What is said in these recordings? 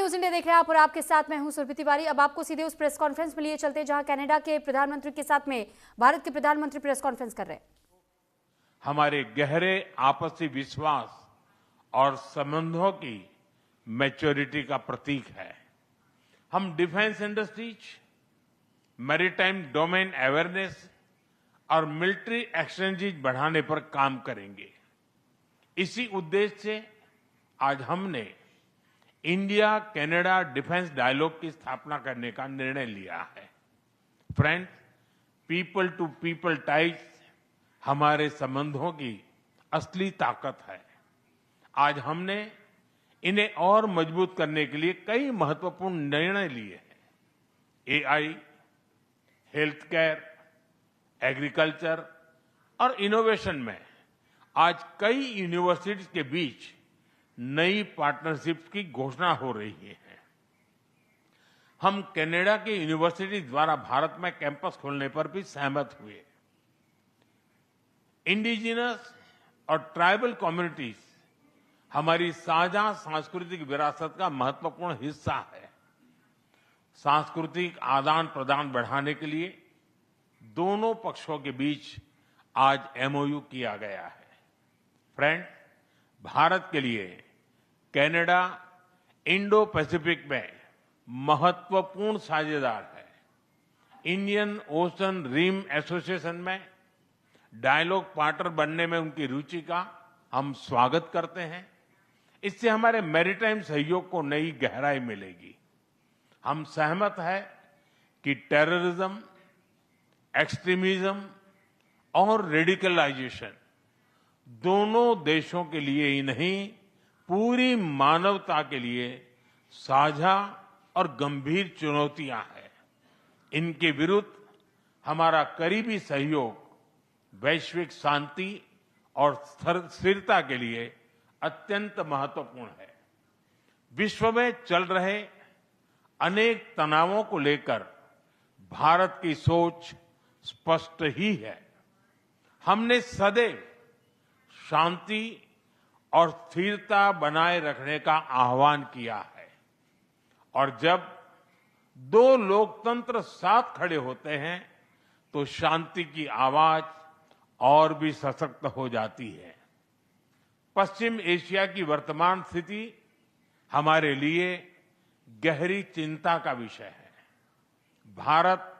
News India देख रहे हैं आप और आपके साथ मैं हूं सुरभि तिवारी। अब आपको सीधे उस प्रेस कॉन्फ्रेंस में लिए चलते हैं जहां कनाडा के प्रधानमंत्री के साथ में भारत के प्रधानमंत्री प्रेस कॉन्फ्रेंस कर रहे हैं। हमारे गहरे आपसी विश्वास और संबंधों की मैच्योरिटी का प्रतीक है। हम defence industries, maritime domain awareness और मिलिट्री एक्सचेंजेज बढ़ाने पर काम करेंगे। इसी उद्देश्य से आज हमने इंडिया कनाडा डिफेंस डायलॉग की स्थापना करने का निर्णय लिया है। Friends, people to people ties हमारे संबंधों की असली ताकत है। आज हमने इन्हें और मजबूत करने के लिए कई महत्वपूर्ण निर्णय लिए हैं। एआई, हेल्थ केयर, एग्रीकल्चर और इनोवेशन में आज कई यूनिवर्सिटीज के बीच नई पार्टनरशिप की घोषणा हो रही है। हम कनाडा की यूनिवर्सिटी द्वारा भारत में कैंपस खोलने पर भी सहमत हुए। इंडिजिनस और ट्राइबल कम्युनिटीज हमारी साझा सांस्कृतिक विरासत का महत्वपूर्ण हिस्सा है। सांस्कृतिक आदान प्रदान बढ़ाने के लिए दोनों पक्षों के बीच आज एमओयू किया गया है। फ्रेंड, भारत के लिए कनाडा इंडो पैसिफिक में महत्वपूर्ण साझेदार है। इंडियन ओशन रिम एसोसिएशन में डायलॉग पार्टनर बनने में उनकी रुचि का हम स्वागत करते हैं। इससे हमारे मैरीटाइम सहयोग को नई गहराई मिलेगी। हम सहमत हैं कि टेररिज्म, एक्सट्रीमिज्म और रेडिकलाइजेशन दोनों देशों के लिए ही नहीं, पूरी मानवता के लिए साझा और गंभीर चुनौतियां हैं। इनके विरुद्ध हमारा करीबी सहयोग वैश्विक शांति और स्थिरता के लिए अत्यंत महत्वपूर्ण है। विश्व में चल रहे अनेक तनावों को लेकर भारत की सोच स्पष्ट ही है। हमने सदैव शांति और स्थिरता बनाए रखने का आह्वान किया है और जब दो लोकतंत्र साथ खड़े होते हैं तो शांति की आवाज और भी सशक्त हो जाती है। पश्चिम एशिया की वर्तमान स्थिति हमारे लिए गहरी चिंता का विषय है। भारत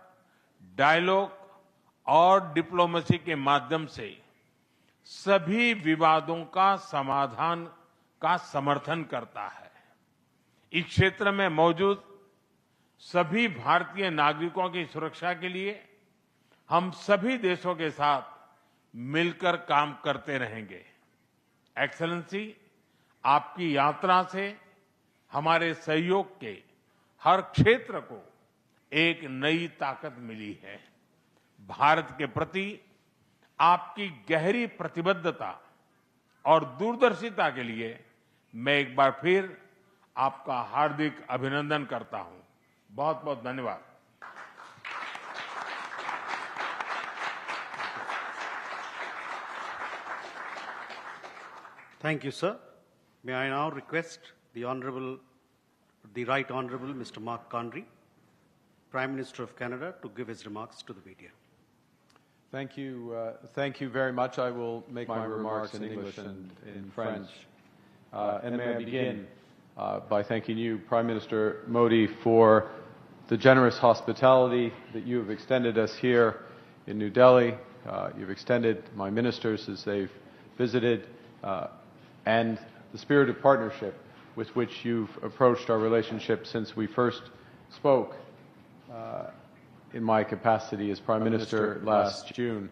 डायलॉग और डिप्लोमेसी के माध्यम से सभी विवादों का समाधान का समर्थन करता है। इस क्षेत्र में मौजूद सभी भारतीय नागरिकों की सुरक्षा के लिए हम सभी देशों के साथ मिलकर काम करते रहेंगे। एक्सेलेंसी, आपकी यात्रा से हमारे सहयोग के हर क्षेत्र को एक नई ताकत मिली है। भारत के प्रति आपकी गहरी प्रतिबद्धता और दूरदर्शिता के लिए मैं एक बार फिर आपका हार्दिक अभिनंदन करता हूं। बहुत बहुत धन्यवाद। Thank you, sir. May I now request the Right Honourable Mr. Mark Conry, Prime Minister of Canada, to give his remarks to the media. Thank you very much. I will make my remarks in English and in French. And may I begin by thanking you, Prime Minister Modi, for the generous hospitality that you have extended us here in New Delhi. You've extended my ministers as they've visited, and the spirit of partnership with which you've approached our relationship since we first spoke in my capacity as Prime Minister last June.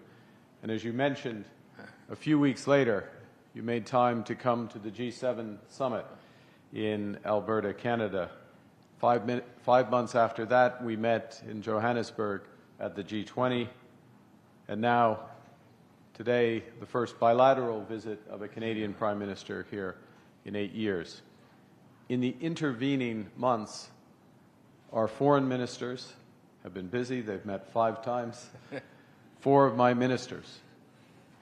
And as you mentioned, a few weeks later, you made time to come to the G7 summit in Alberta, Canada. 5 months after that, we met in Johannesburg at the G20, and now, today, the first bilateral visit of a Canadian Prime Minister here in 8 years. In the intervening months, our foreign ministers have been busy. They've met 5 times. 4 of my ministers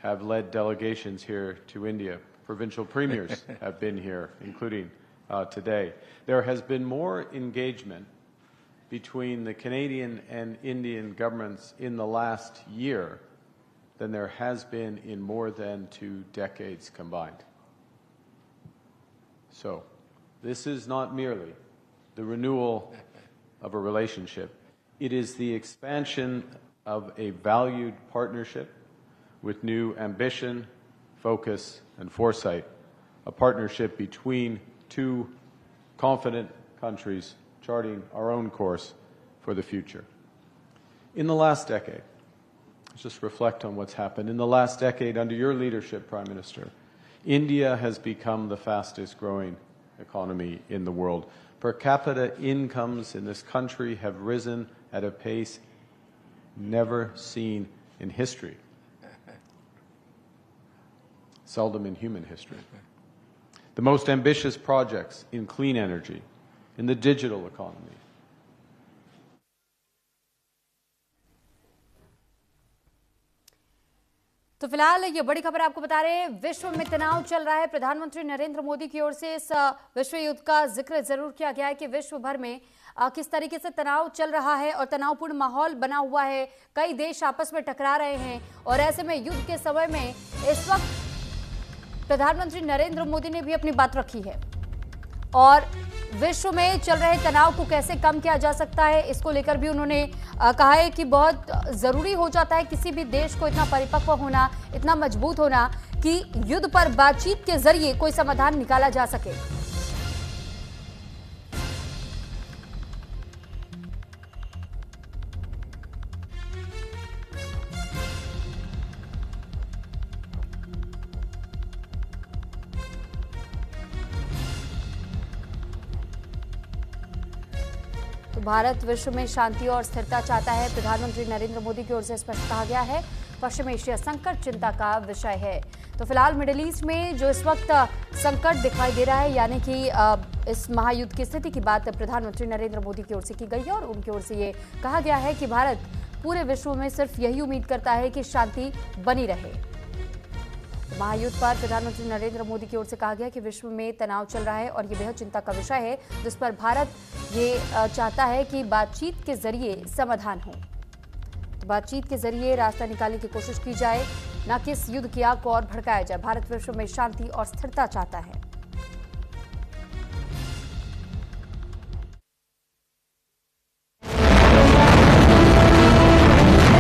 have led delegations here to India. Provincial premiers have been here, including today. There has been more engagement between the Canadian and Indian governments in the last year than there has been in more than 2 decades combined. So, this is not merely the renewal of a relationship. It is the expansion of a valued partnership with new ambition, focus, and foresight, a partnership between 2 confident countries charting our own course for the future. In the last decade, let's just reflect on what's happened. In the last decade, under your leadership, Prime Minister, India has become the fastest growing economy in the world. Per capita incomes in this country have risen at a pace never seen in history. Seldom in human history. The most ambitious projects in clean energy, in the digital economy. तो फिलहाल ये बड़ी खबर आपको बता रहे हैं, विश्व में तनाव चल रहा है। प्रधानमंत्री नरेंद्र मोदी की ओर से इस विश्व युद्ध का जिक्र जरूर किया गया है कि विश्व भर में किस तरीके से तनाव चल रहा है और तनावपूर्ण माहौल बना हुआ है। कई देश आपस में टकरा रहे हैं और ऐसे में युद्ध के समय में इस वक्त प्रधानमंत्री नरेंद्र मोदी ने भी अपनी बात रखी है और विश्व में चल रहे तनाव को कैसे कम किया जा सकता है, इसको लेकर भी उन्होंने कहा है कि बहुत जरूरी हो जाता है किसी भी देश को इतना परिपक्व होना, इतना मजबूत होना कि युद्ध पर बातचीत के जरिए कोई समाधान निकाला जा सके। तो भारत विश्व में शांति और स्थिरता चाहता है। प्रधानमंत्री नरेंद्र मोदी की ओर से स्पष्ट कहा गया है, पश्चिम एशिया संकट चिंता का विषय है। तो फिलहाल मिडिल ईस्ट में जो इस वक्त संकट दिखाई दे रहा है, यानी कि इस महायुद्ध की स्थिति की बात प्रधानमंत्री नरेंद्र मोदी की ओर से की गई है और उनकी ओर से ये कहा गया है कि भारत पूरे विश्व में सिर्फ यही उम्मीद करता है कि शांति बनी रहे। महायुद्ध पर प्रधानमंत्री नरेंद्र मोदी की ओर से कहा गया कि विश्व में तनाव चल रहा है और ये बेहद चिंता का विषय है, जिस पर भारत ये चाहता है कि बातचीत के जरिए समाधान हो। तो बातचीत के जरिए रास्ता निकालने की कोशिश की जाए, न कि इस युद्ध की आग को और भड़काया जाए। भारत विश्व में शांति और स्थिरता चाहता है।